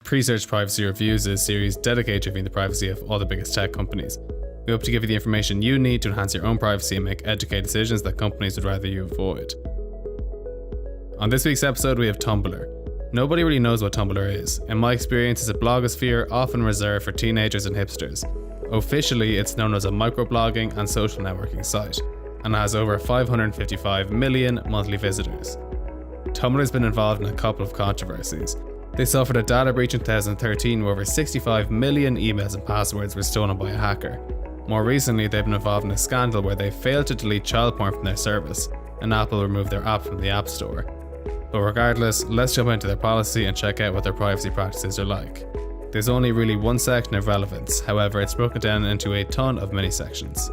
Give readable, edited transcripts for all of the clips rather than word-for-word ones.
Presearch Privacy Reviews is a series dedicated to reviewing the privacy of all the biggest tech companies. We hope to give you the information you need to enhance your own privacy and make educated decisions that companies would rather you avoid. On this week's episode, we have Tumblr. Nobody really knows what Tumblr is. In my experience, it's a blogosphere often reserved for teenagers and hipsters. Officially, it's known as a microblogging and social networking site, and has over 555 million monthly visitors. Tumblr has been involved in a couple of controversies. They suffered a data breach in 2013 where over 65 million emails and passwords were stolen by a hacker. More recently, they've been involved in a scandal where they failed to delete child porn from their service, and Apple removed their app from the App Store. But regardless, let's jump into their policy and check out what their privacy practices are like. There's only really one section of relevance, however it's broken down into a ton of mini sections.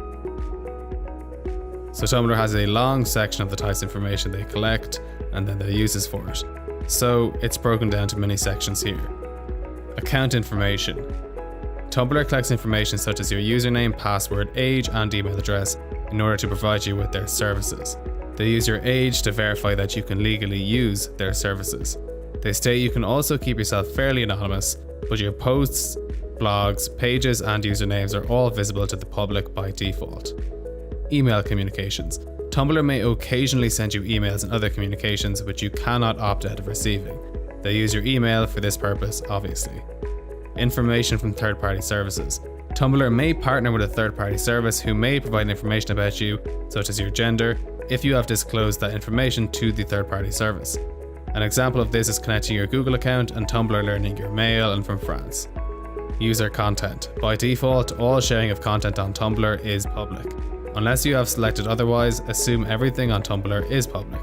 So Tumblr has a long section of the types of information they collect and then their uses for it. So it's broken down to mini sections here. Account information. Tumblr collects information such as your username, password, age and email address in order to provide you with their services. They use your age to verify that you can legally use their services. They state you can also keep yourself fairly anonymous, but your posts, blogs, pages and usernames are all visible to the public by default. Email communications. Tumblr may occasionally send you emails and other communications which you cannot opt out of receiving. They use your email for this purpose, obviously. Information from third-party services. Tumblr may partner with a third-party service who may provide information about you, such as your gender, if you have disclosed that information to the third-party service. An example of this is connecting your Google account and Tumblr learning your mail and from France. User content. By default, all sharing of content on Tumblr is public. Unless you have selected otherwise, assume everything on Tumblr is public.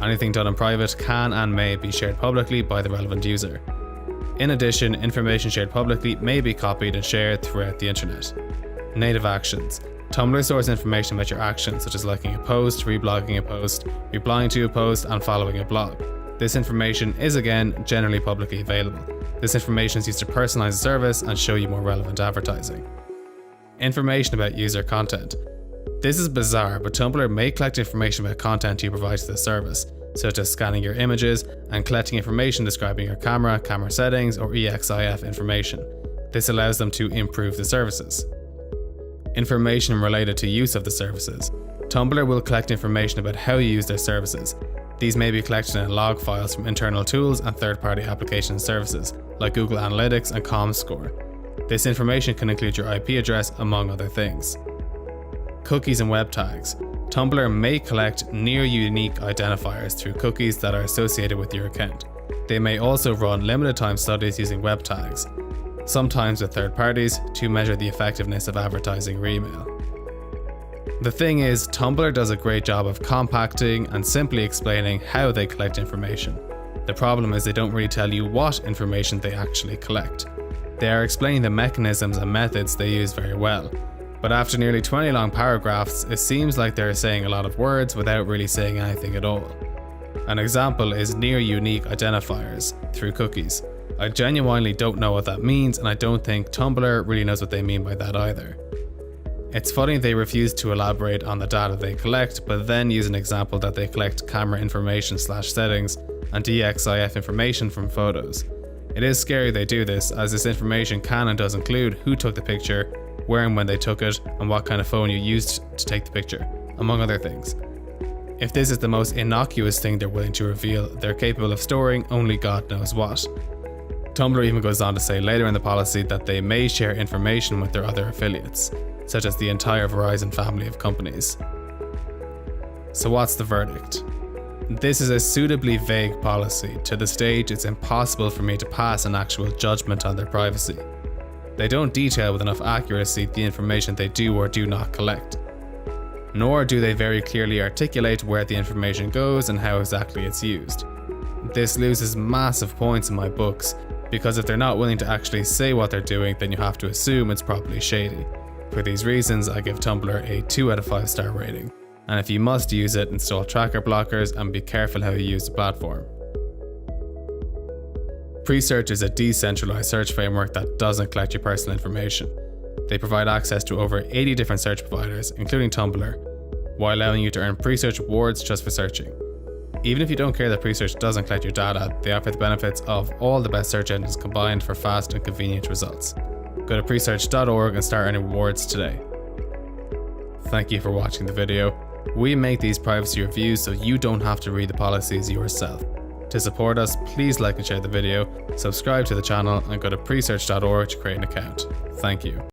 Anything done in private can and may be shared publicly by the relevant user. In addition, information shared publicly may be copied and shared throughout the internet. Native actions. Tumblr stores information about your actions, such as liking a post, reblogging a post, replying to a post, and following a blog. This information is again generally publicly available. This information is used to personalize the service and show you more relevant advertising. Information about user content. This is bizarre, but Tumblr may collect information about content you provide to the service, such as scanning your images and collecting information describing your camera settings, or EXIF information. This allows them to improve the services. Information related to use of the services. Tumblr will collect information about how you use their services. These may be collected in log files from internal tools and third-party application services, like Google Analytics and ComScore. This information can include your IP address, among other things. Cookies and web tags. Tumblr may collect near unique identifiers through cookies that are associated with your account. They may also run limited time studies using web tags, sometimes with third parties, to measure the effectiveness of advertising or email. The thing is, Tumblr does a great job of compacting and simply explaining how they collect information. The problem is they don't really tell you what information they actually collect. They are explaining the mechanisms and methods they use very well. But after nearly 20 long paragraphs, it seems like they're saying a lot of words without really saying anything at all. An example is near unique identifiers through cookies. I genuinely don't know what that means, and I don't think Tumblr really knows what they mean by that either. It's funny they refuse to elaborate on the data they collect, but then use an example that they collect camera information /settings and EXIF information from photos. It is scary they do this, as this information can and does include who took the picture, where and when they took it, and what kind of phone you used to take the picture, among other things. If this is the most innocuous thing they're willing to reveal, they're capable of storing only God knows what. Tumblr even goes on to say later in the policy that they may share information with their other affiliates, such as the entire Verizon family of companies. So what's the verdict? This is a suitably vague policy to the stage it's impossible for me to pass an actual judgment on their privacy. They don't detail with enough accuracy the information they do or do not collect. Nor do they very clearly articulate where the information goes and how exactly it's used. This loses massive points in my books, because if they're not willing to actually say what they're doing, then you have to assume it's probably shady. For these reasons, I give Tumblr a 2 out of 5 star rating. And if you must use it, install tracker blockers and be careful how you use the platform. Presearch is a decentralized search framework that doesn't collect your personal information. They provide access to over 80 different search providers, including Tumblr, while allowing you to earn Presearch rewards just for searching. Even if you don't care that Presearch doesn't collect your data, they offer the benefits of all the best search engines combined for fast and convenient results. Go to presearch.org and start earning rewards today. Thank you for watching the video. We make these privacy reviews so you don't have to read the policies yourself. To support us, please like and share the video, subscribe to the channel, and go to presearch.org to create an account. Thank you.